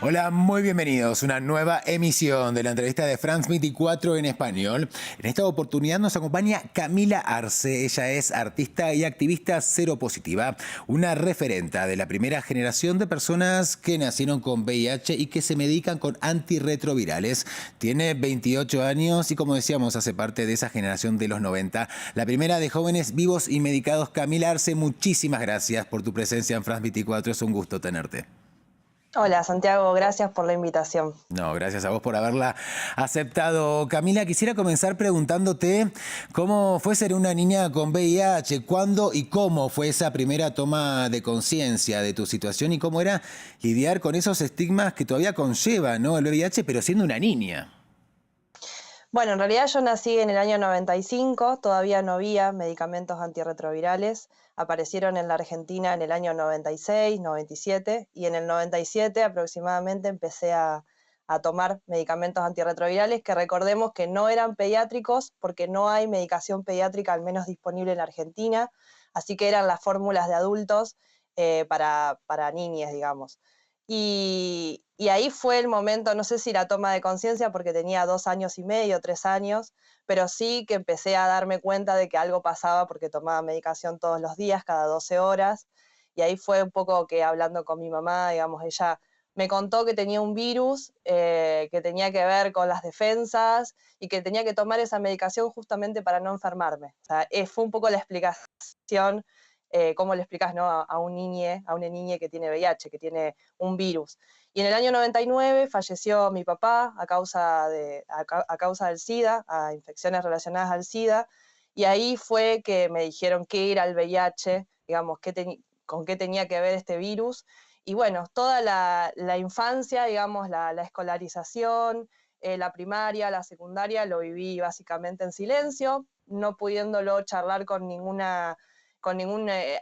Hola, muy bienvenidos. Una nueva emisión de la entrevista de France 24 en español. En esta oportunidad nos acompaña Camila Arce. Ella es artista y activista seropositiva, una referenta de la primera generación de personas que nacieron con VIH y que se medican con antirretrovirales. Tiene 28 años y, como decíamos, hace parte de esa generación de los 90. La primera de jóvenes vivos y medicados. Camila Arce, muchísimas gracias por tu presencia en France 24. Es un gusto tenerte. Hola Santiago, gracias por la invitación. No, gracias a vos por haberla aceptado. Camila, quisiera comenzar preguntándote cómo fue ser una niña con VIH, cuándo y cómo fue esa primera toma de conciencia de tu situación y cómo era lidiar con esos estigmas que todavía conlleva, ¿no?, el VIH, pero siendo una niña. Bueno, en realidad yo nací en el año 95, todavía no había medicamentos antirretrovirales, aparecieron en la Argentina en el año 96, 97 y en el 97 aproximadamente empecé a tomar medicamentos antirretrovirales que recordemos que no eran pediátricos porque no hay medicación pediátrica al menos disponible en Argentina, así que eran las fórmulas de adultos para niñas, digamos. Y ahí fue el momento, no sé si la toma de conciencia, porque tenía 2 años y medio, 3 años, pero sí que empecé a darme cuenta de que algo pasaba porque tomaba medicación todos los días, cada 12 horas, y ahí fue un poco que hablando con mi mamá, digamos, ella me contó que tenía un virus que tenía que ver con las defensas y que tenía que tomar esa medicación justamente para no enfermarme. O sea, fue un poco la explicación, cómo le explicas, ¿no?, a una niña que tiene VIH, que tiene un virus. Y en el año 99 falleció mi papá a causa del SIDA, a infecciones relacionadas al SIDA, y ahí fue que me dijeron qué era el VIH, digamos, con qué tenía que ver este virus. Y bueno, toda la infancia, digamos, la escolarización, la primaria, la secundaria, lo viví básicamente en silencio, no pudiéndolo charlar con ningún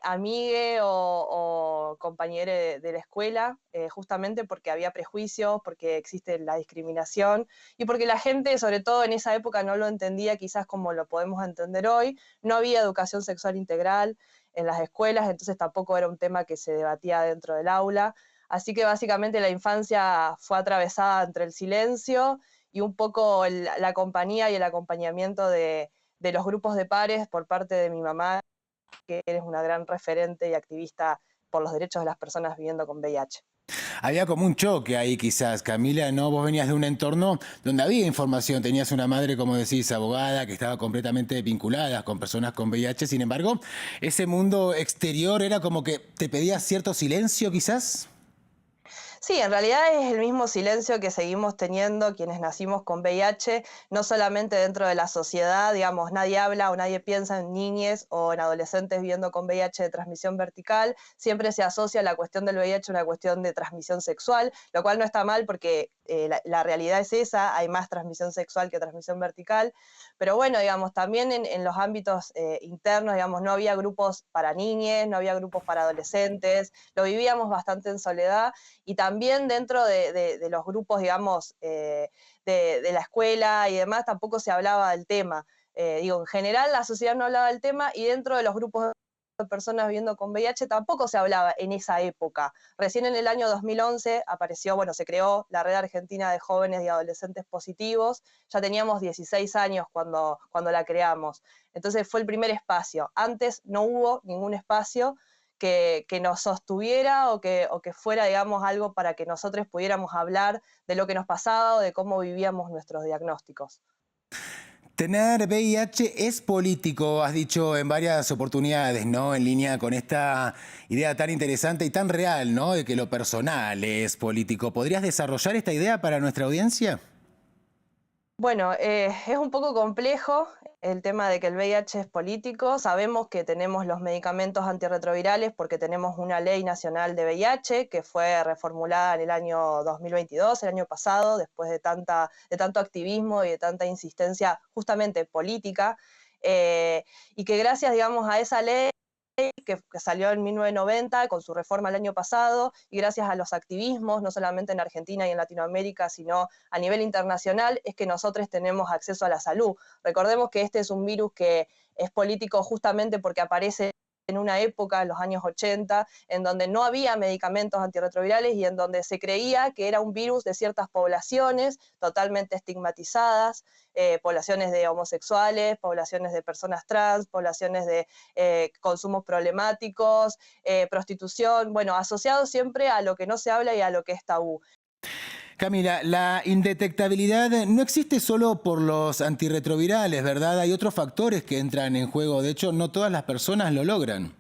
amigue o compañero de la escuela, justamente porque había prejuicios, porque existe la discriminación y porque la gente, sobre todo en esa época, no lo entendía quizás como lo podemos entender hoy. No había educación sexual integral en las escuelas, entonces tampoco era un tema que se debatía dentro del aula. Así que básicamente la infancia fue atravesada entre el silencio y un poco la compañía y el acompañamiento de los grupos de pares por parte de mi mamá, que eres una gran referente y activista por los derechos de las personas viviendo con VIH. Había como un choque ahí quizás, Camila, ¿no? Vos venías de un entorno donde había información, tenías una madre, como decís, abogada, que estaba completamente vinculada con personas con VIH, sin embargo, ese mundo exterior era como que te pedía cierto silencio quizás. Sí, en realidad es el mismo silencio que seguimos teniendo quienes nacimos con VIH, no solamente dentro de la sociedad, digamos, nadie habla o nadie piensa en niñes o en adolescentes viviendo con VIH de transmisión vertical, siempre se asocia la cuestión del VIH a una cuestión de transmisión sexual, lo cual no está mal porque la realidad es esa, hay más transmisión sexual que transmisión vertical, pero bueno, digamos, también en los ámbitos internos, digamos, no había grupos para niñes, no había grupos para adolescentes, lo vivíamos bastante en soledad y también dentro de los grupos, digamos, de la escuela y demás, tampoco se hablaba del tema. Digo, en general la sociedad no hablaba del tema y dentro de los grupos de personas viviendo con VIH tampoco se hablaba en esa época. Recién en el año 2011 apareció, bueno, se creó la Red Argentina de Jóvenes y Adolescentes Positivos, ya teníamos 16 años cuando la creamos, entonces fue el primer espacio. Antes no hubo ningún espacio que nos sostuviera o que fuera, digamos, algo para que nosotros pudiéramos hablar de lo que nos pasaba o de cómo vivíamos nuestros diagnósticos. Tener VIH es político, has dicho en varias oportunidades, ¿no? En línea con esta idea tan interesante y tan real, ¿no? De que lo personal es político. ¿Podrías desarrollar esta idea para nuestra audiencia? Bueno, es un poco complejo el tema de que el VIH es político. Sabemos que tenemos los medicamentos antirretrovirales porque tenemos una ley nacional de VIH que fue reformulada en el año 2022, el año pasado, después de tanto activismo y de tanta insistencia justamente política, y que gracias, digamos, a esa ley que salió en 1990 con su reforma el año pasado y gracias a los activismos, no solamente en Argentina y en Latinoamérica, sino a nivel internacional, es que nosotros tenemos acceso a la salud. Recordemos que este es un virus que es político justamente porque aparece en una época, en los años 80, en donde no había medicamentos antirretrovirales y en donde se creía que era un virus de ciertas poblaciones totalmente estigmatizadas, poblaciones de homosexuales, poblaciones de personas trans, poblaciones de consumos problemáticos, prostitución, bueno, asociado siempre a lo que no se habla y a lo que es tabú. Camila, la indetectabilidad no existe solo por los antirretrovirales, ¿verdad? Hay otros factores que entran en juego. De hecho, no todas las personas lo logran.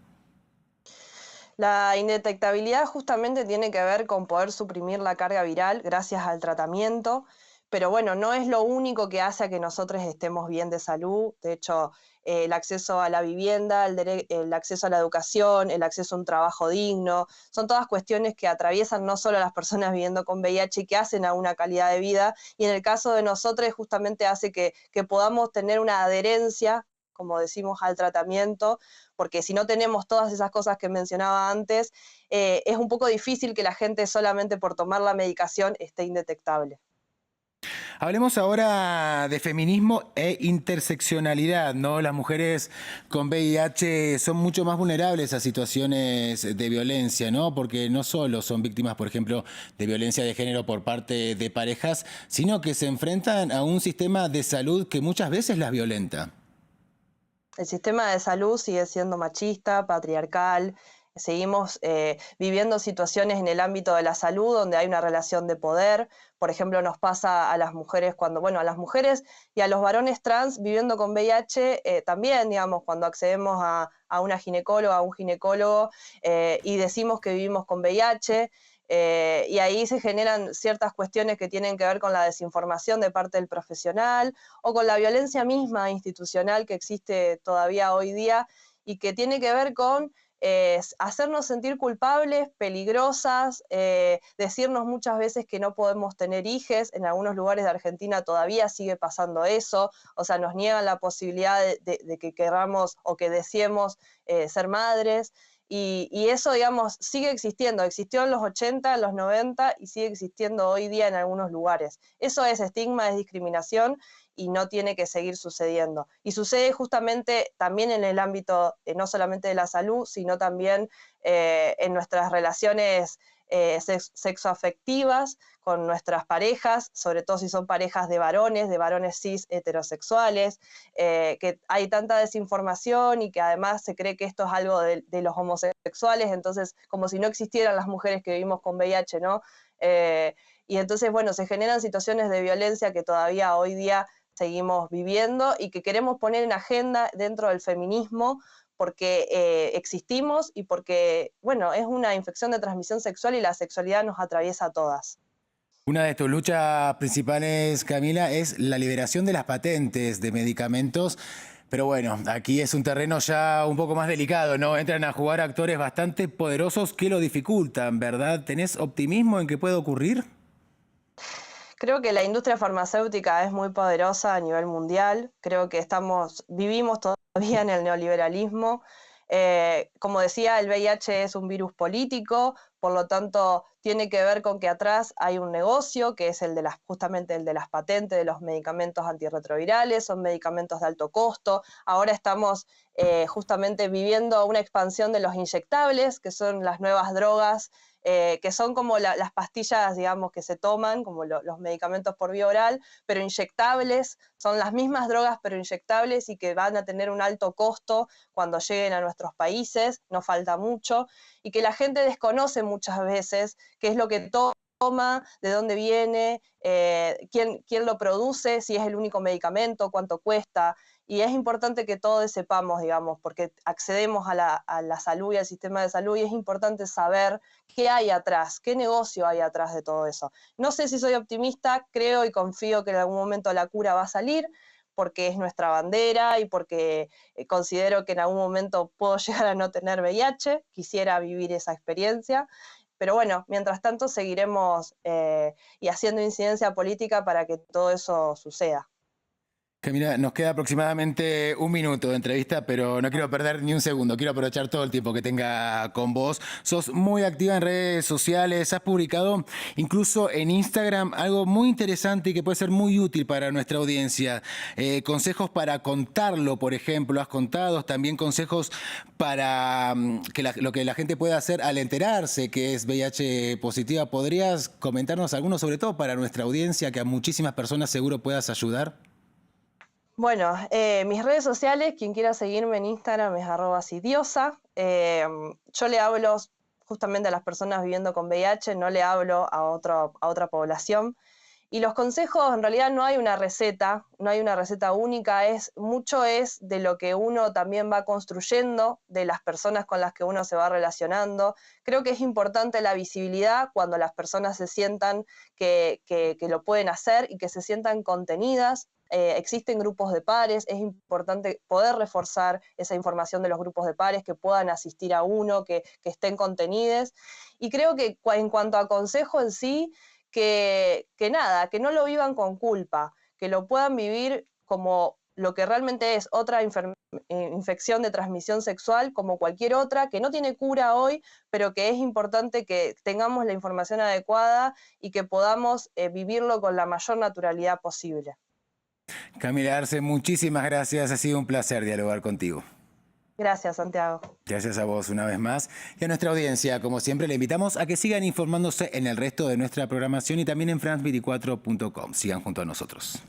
La indetectabilidad justamente tiene que ver con poder suprimir la carga viral gracias al tratamiento, pero bueno, no es lo único que hace a que nosotros estemos bien de salud. De hecho, el acceso a la vivienda, el acceso a la educación, el acceso a un trabajo digno, son todas cuestiones que atraviesan no solo a las personas viviendo con VIH y que hacen a una calidad de vida, y en el caso de nosotros justamente hace que podamos tener una adherencia, como decimos, al tratamiento, porque si no tenemos todas esas cosas que mencionaba antes, es un poco difícil que la gente solamente por tomar la medicación esté indetectable. Hablemos ahora de feminismo e interseccionalidad, ¿no? Las mujeres con VIH son mucho más vulnerables a situaciones de violencia, ¿no? Porque no solo son víctimas, por ejemplo, de violencia de género por parte de parejas, sino que se enfrentan a un sistema de salud que muchas veces las violenta. El sistema de salud sigue siendo machista, patriarcal, seguimos viviendo situaciones en el ámbito de la salud donde hay una relación de poder. Por ejemplo, nos pasa a las mujeres cuando, bueno, a las mujeres y a los varones trans viviendo con VIH también, digamos, cuando accedemos a una ginecóloga, a un ginecólogo y decimos que vivimos con VIH. Y ahí se generan ciertas cuestiones que tienen que ver con la desinformación de parte del profesional o con la violencia misma institucional que existe todavía hoy día y que tiene que ver con hacernos sentir culpables, peligrosas, decirnos muchas veces que no podemos tener hijes. En algunos lugares de Argentina todavía sigue pasando eso, o sea, nos niegan la posibilidad de que queramos o que deseemos ser madres. Y eso, digamos, sigue existiendo. Existió en los 80, en los 90 y sigue existiendo hoy día en algunos lugares. Eso es estigma, es discriminación y no tiene que seguir sucediendo. Y sucede justamente también en el ámbito no solamente de la salud, sino también en nuestras relaciones sexoafectivas con nuestras parejas, sobre todo si son parejas de varones cis heterosexuales, que hay tanta desinformación y que además se cree que esto es algo de los homosexuales, entonces como si no existieran las mujeres que vivimos con VIH, ¿no? Y entonces, bueno, se generan situaciones de violencia que todavía hoy día seguimos viviendo y que queremos poner en agenda dentro del feminismo porque existimos y porque, bueno, es una infección de transmisión sexual y la sexualidad nos atraviesa a todas. Una de tus luchas principales, Camila, es la liberación de las patentes de medicamentos. Pero bueno, aquí es un terreno ya un poco más delicado, ¿no? Entran a jugar actores bastante poderosos que lo dificultan, ¿verdad? ¿Tenés optimismo en que pueda ocurrir? Creo que la industria farmacéutica es muy poderosa a nivel mundial. Creo que vivimos todavía en el neoliberalismo. Como decía, el VIH es un virus político, por lo tanto tiene que ver con que atrás hay un negocio que es justamente el de las patentes de los medicamentos antirretrovirales, son medicamentos de alto costo. Ahora estamos justamente viviendo una expansión de los inyectables, que son las nuevas drogas, que son como las pastillas, digamos, que se toman, como los medicamentos por vía oral, pero inyectables, son las mismas drogas pero inyectables y que van a tener un alto costo cuando lleguen a nuestros países, no falta mucho, y que la gente desconoce muchas veces qué es lo que toma, de dónde viene, quién lo produce, si es el único medicamento, cuánto cuesta. Y es importante que todos sepamos, digamos, porque accedemos a la salud y al sistema de salud y es importante saber qué hay atrás, qué negocio hay atrás de todo eso. No sé si soy optimista, creo y confío que en algún momento la cura va a salir, porque es nuestra bandera y porque considero que en algún momento puedo llegar a no tener VIH, quisiera vivir esa experiencia. Pero bueno, mientras tanto seguiremos y haciendo incidencia política para que todo eso suceda. Camila, nos queda aproximadamente un minuto de entrevista, pero no quiero perder ni un segundo. Quiero aprovechar todo el tiempo que tenga con vos. Sos muy activa en redes sociales, has publicado incluso en Instagram algo muy interesante y que puede ser muy útil para nuestra audiencia. Consejos para contarlo, por ejemplo, has contado. También consejos para lo que la gente puede hacer al enterarse que es VIH positiva. ¿Podrías comentarnos alguno, sobre todo para nuestra audiencia, que a muchísimas personas seguro puedas ayudar? Bueno, mis redes sociales, quien quiera seguirme en Instagram es @sidiosa. Yo le hablo justamente a las personas viviendo con VIH, no le hablo a otra población. Y los consejos, en realidad no hay una receta, no hay una receta única, mucho es de lo que uno también va construyendo, de las personas con las que uno se va relacionando. Creo que es importante la visibilidad cuando las personas se sientan que lo pueden hacer y que se sientan contenidas. Existen grupos de pares, es importante poder reforzar esa información de los grupos de pares, que puedan asistir a uno, que estén contenidos. Y creo que en cuanto a consejo en sí, que nada, que no lo vivan con culpa, que lo puedan vivir como lo que realmente es otra infección de transmisión sexual como cualquier otra, que no tiene cura hoy, pero que es importante que tengamos la información adecuada y que podamos vivirlo con la mayor naturalidad posible. Camila Arce, muchísimas gracias. Ha sido un placer dialogar contigo. Gracias, Santiago. Gracias a vos una vez más. Y a nuestra audiencia, como siempre, le invitamos a que sigan informándose en el resto de nuestra programación y también en france24.com. Sigan junto a nosotros.